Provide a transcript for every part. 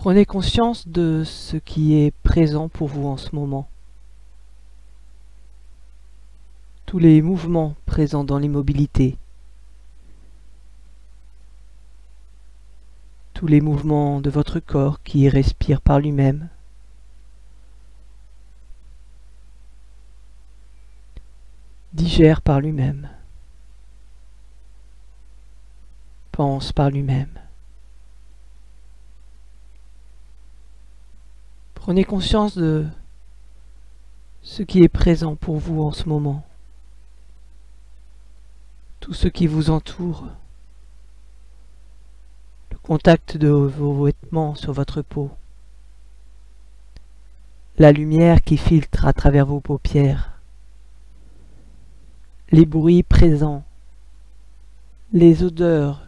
Prenez conscience de ce qui est présent pour vous en ce moment. Tous les mouvements présents dans l'immobilité. Tous les mouvements de votre corps qui respire par lui-même. Digère par lui-même. Pense par lui-même. Prenez conscience de ce qui est présent pour vous en ce moment. Tout ce qui vous entoure. Le contact de vos vêtements sur votre peau. La lumière qui filtre à travers vos paupières. Les bruits présents. Les odeurs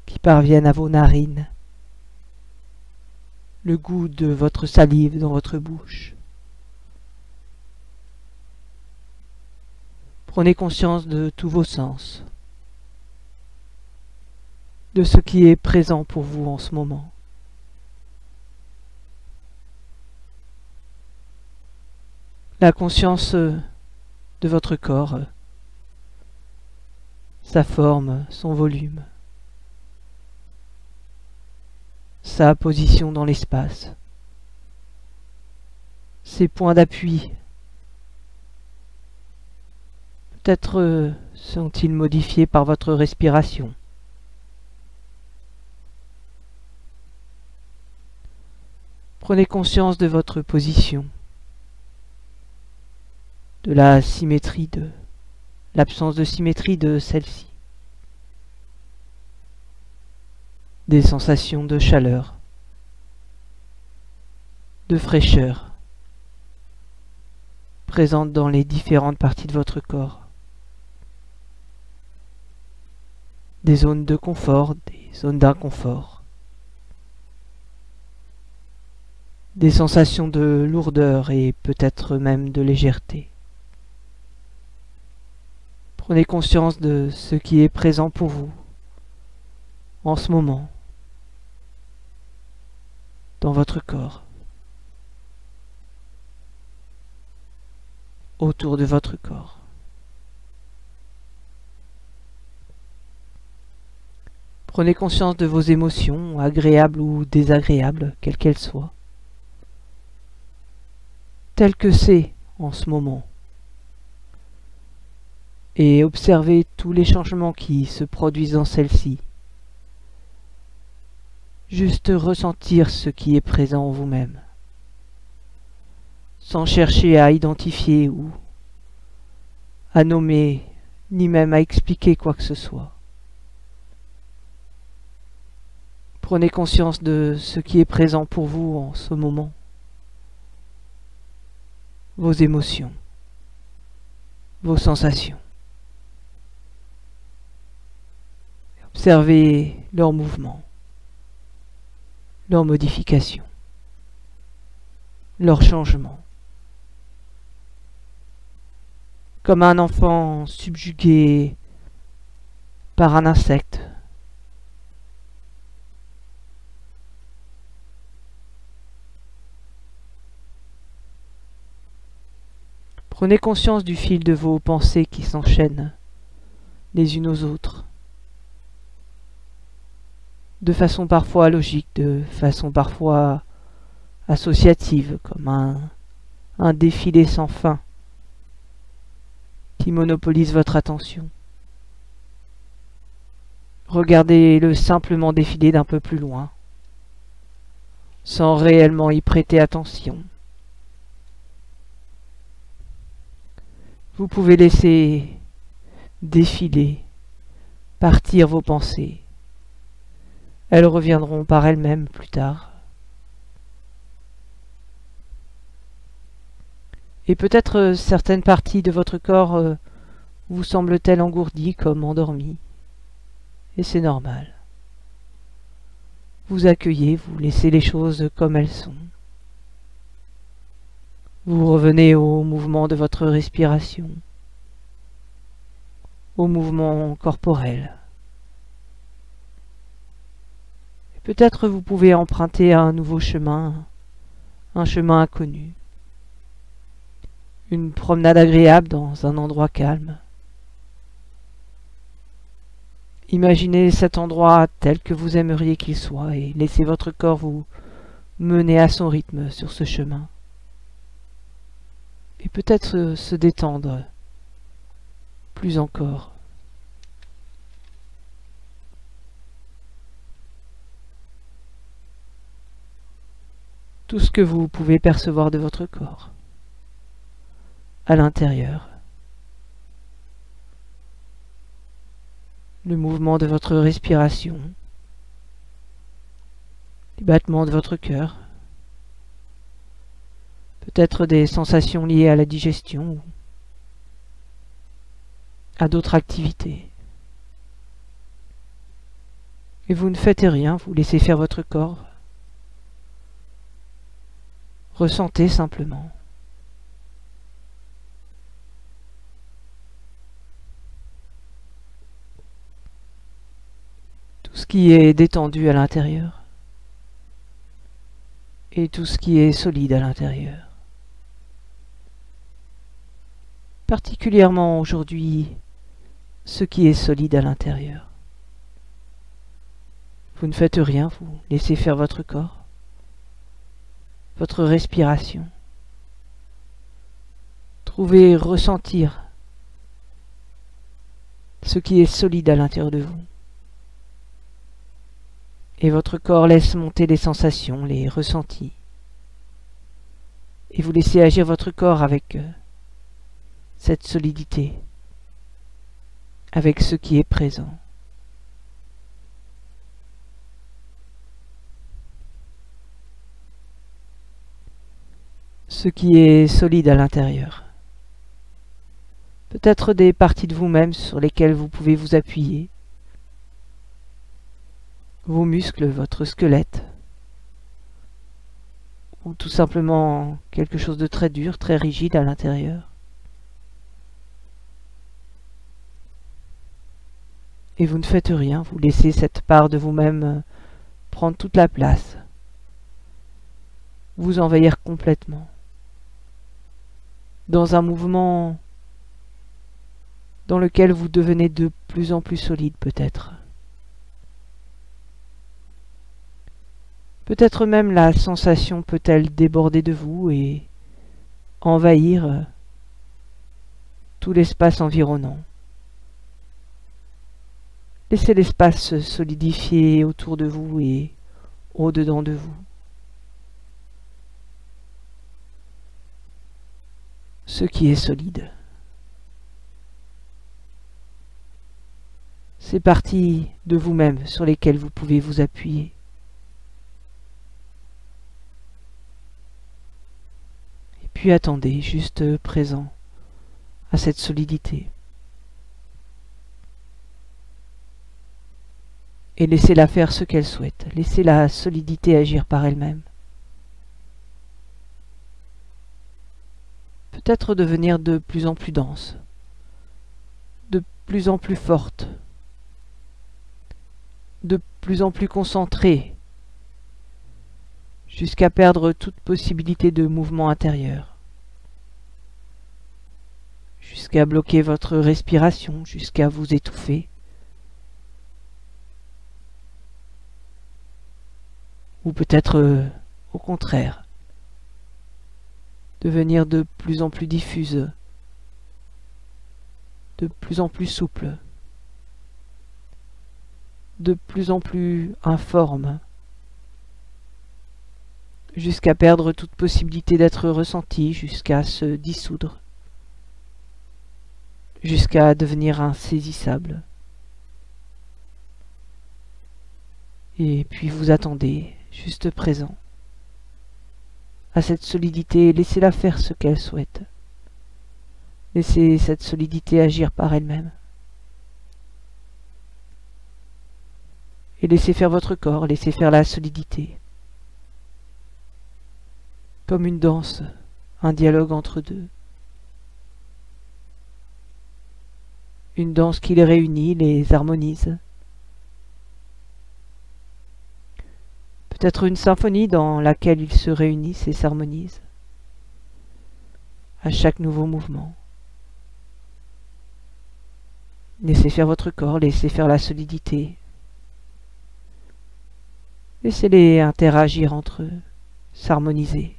qui parviennent à vos narines. Le goût de votre salive dans votre bouche. Prenez conscience de tous vos sens, de ce qui est présent pour vous en ce moment. La conscience de votre corps, sa forme, son volume, sa position dans l'espace, ses points d'appui. Peut-être sont-ils modifiés par votre respiration. Prenez conscience de votre position, de la symétrie, de l'absence de symétrie de celle-ci. Des sensations de chaleur, de fraîcheur, présentes dans les différentes parties de votre corps. Des zones de confort, des zones d'inconfort. Des sensations de lourdeur et peut-être même de légèreté. Prenez conscience de ce qui est présent pour vous en ce moment dans votre corps, autour de votre corps. Prenez conscience de vos émotions, agréables ou désagréables, quelles qu'elles soient, telles que c'est en ce moment, et observez tous les changements qui se produisent dans celle-ci. Juste ressentir ce qui est présent en vous-même, sans chercher à identifier ou à nommer, ni même à expliquer quoi que ce soit. Prenez conscience de ce qui est présent pour vous en ce moment, vos émotions, vos sensations. Observez leurs mouvements, leurs modifications, leurs changements. Comme un enfant subjugué par un insecte. Prenez conscience du fil de vos pensées qui s'enchaînent les unes aux autres, de façon parfois logique, de façon parfois associative, comme un défilé sans fin qui monopolise votre attention. Regardez-le simplement défiler d'un peu plus loin, sans réellement y prêter attention. Vous pouvez laisser défiler, partir vos pensées. Elles reviendront par elles-mêmes plus tard. Et peut-être certaines parties de votre corps vous semblent-elles engourdies comme endormies. Et c'est normal. Vous accueillez, vous laissez les choses comme elles sont. Vous revenez au mouvement de votre respiration, au mouvement corporel. Peut-être vous pouvez emprunter un nouveau chemin, un chemin inconnu, une promenade agréable dans un endroit calme. Imaginez cet endroit tel que vous aimeriez qu'il soit et laissez votre corps vous mener à son rythme sur ce chemin. Et peut-être se détendre plus encore. Tout ce que vous pouvez percevoir de votre corps, à l'intérieur. Le mouvement de votre respiration, les battements de votre cœur, peut-être des sensations liées à la digestion ou à d'autres activités. Et vous ne faites rien, vous laissez faire votre corps. Ressentez simplement. Tout ce qui est détendu à l'intérieur et tout ce qui est solide à l'intérieur. Particulièrement aujourd'hui, ce qui est solide à l'intérieur. Vous ne faites rien, vous laissez faire votre corps, votre respiration. Trouvez, ressentir ce qui est solide à l'intérieur de vous. Et votre corps laisse monter les sensations, les ressentis. Et vous laissez agir votre corps avec cette solidité, avec ce qui est présent. Ce qui est solide à l'intérieur. Peut-être des parties de vous-même sur lesquelles vous pouvez vous appuyer. Vos muscles, votre squelette. Ou tout simplement quelque chose de très dur, très rigide à l'intérieur. Et vous ne faites rien, vous laissez cette part de vous-même prendre toute la place. Vous envahir complètement. Dans un mouvement dans lequel vous devenez de plus en plus solide peut-être. Peut-être même la sensation peut-elle déborder de vous et envahir tout l'espace environnant. Laissez l'espace se solidifier autour de vous et au-dedans de vous. Ce qui est solide. Ces parties de vous-même sur lesquelles vous pouvez vous appuyer. Et puis attendez, juste présent à cette solidité. Et laissez-la faire ce qu'elle souhaite. Laissez la solidité agir par elle-même. Peut-être devenir de plus en plus dense, de plus en plus forte, de plus en plus concentrée, jusqu'à perdre toute possibilité de mouvement intérieur, jusqu'à bloquer votre respiration, jusqu'à vous étouffer, ou peut-être au contraire, devenir de plus en plus diffuse, de plus en plus souple, de plus en plus informe, jusqu'à perdre toute possibilité d'être ressenti, jusqu'à se dissoudre, jusqu'à devenir insaisissable. Et puis vous attendez, juste présent, à cette solidité, laissez-la faire ce qu'elle souhaite. Laissez cette solidité agir par elle-même. Et laissez faire votre corps, laissez faire la solidité. Comme une danse, un dialogue entre deux. Une danse qui les réunit, les harmonise. Peut-être une symphonie dans laquelle ils se réunissent et s'harmonisent à chaque nouveau mouvement. Laissez faire votre corps, laissez faire la solidité. Laissez-les interagir entre eux, s'harmoniser,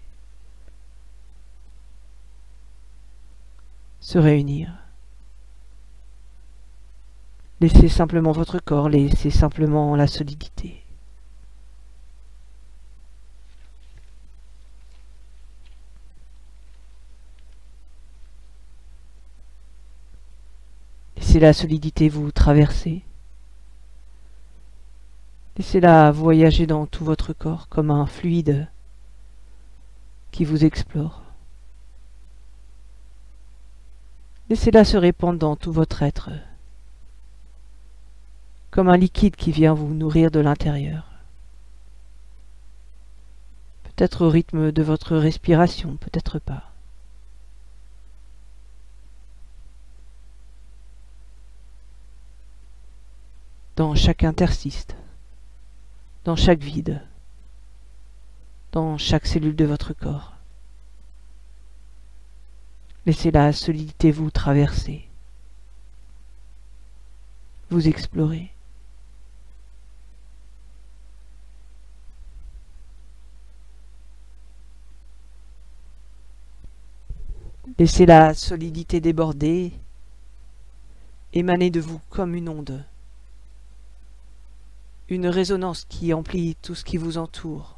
se réunir. Laissez simplement votre corps, laissez simplement la solidité. Laissez la solidité vous traverser. Laissez-la voyager dans tout votre corps comme un fluide qui vous explore. Laissez-la se répandre dans tout votre être, comme un liquide qui vient vous nourrir de l'intérieur. Peut-être au rythme de votre respiration, peut-être pas. Dans chaque interstice, dans chaque vide, dans chaque cellule de votre corps. Laissez la solidité vous traverser, vous explorer. Laissez la solidité déborder, émaner de vous comme une onde, une résonance qui emplit tout ce qui vous entoure,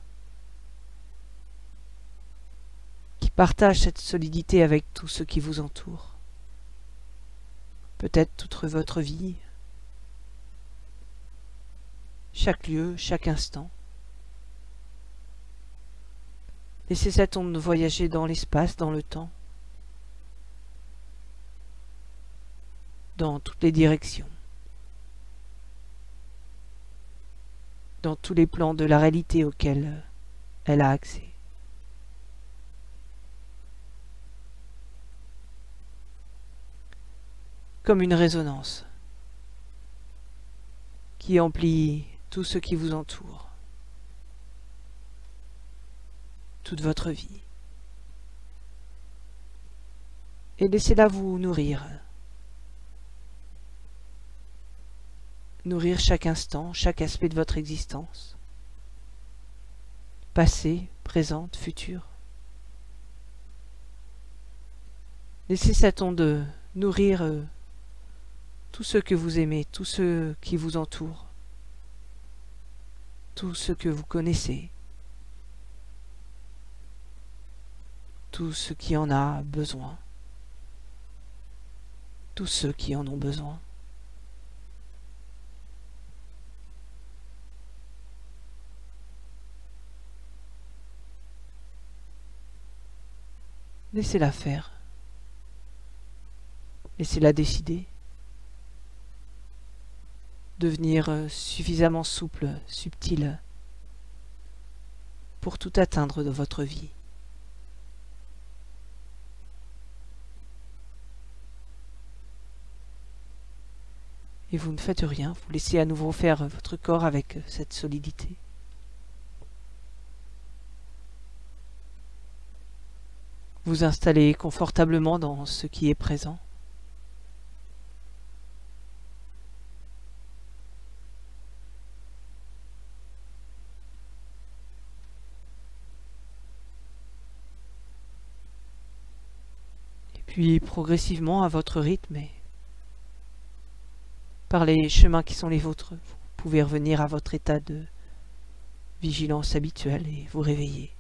qui partage cette solidité avec tout ce qui vous entoure. Peut-être toute votre vie, chaque lieu, chaque instant. Laissez cette onde voyager dans l'espace, dans le temps, dans toutes les directions, dans tous les plans de la réalité auxquels elle a accès. Comme une résonance qui emplit tout ce qui vous entoure, toute votre vie. Et laissez-la vous nourrir. Nourrir chaque instant, chaque aspect de votre existence. Passé, présent, futur. Laissez cette onde nourrir tout ce que vous aimez, tout ce qui vous entoure, tout ce que vous connaissez, tout ce qui en a besoin, tous ceux qui en ont besoin. Laissez-la faire. Laissez-la décider. Devenir suffisamment souple, subtil, pour tout atteindre de votre vie. Et vous ne faites rien, vous laissez à nouveau faire votre corps avec cette solidité. Vous installez confortablement dans ce qui est présent. Et puis progressivement à votre rythme et par les chemins qui sont les vôtres, vous pouvez revenir à votre état de vigilance habituel et vous réveiller.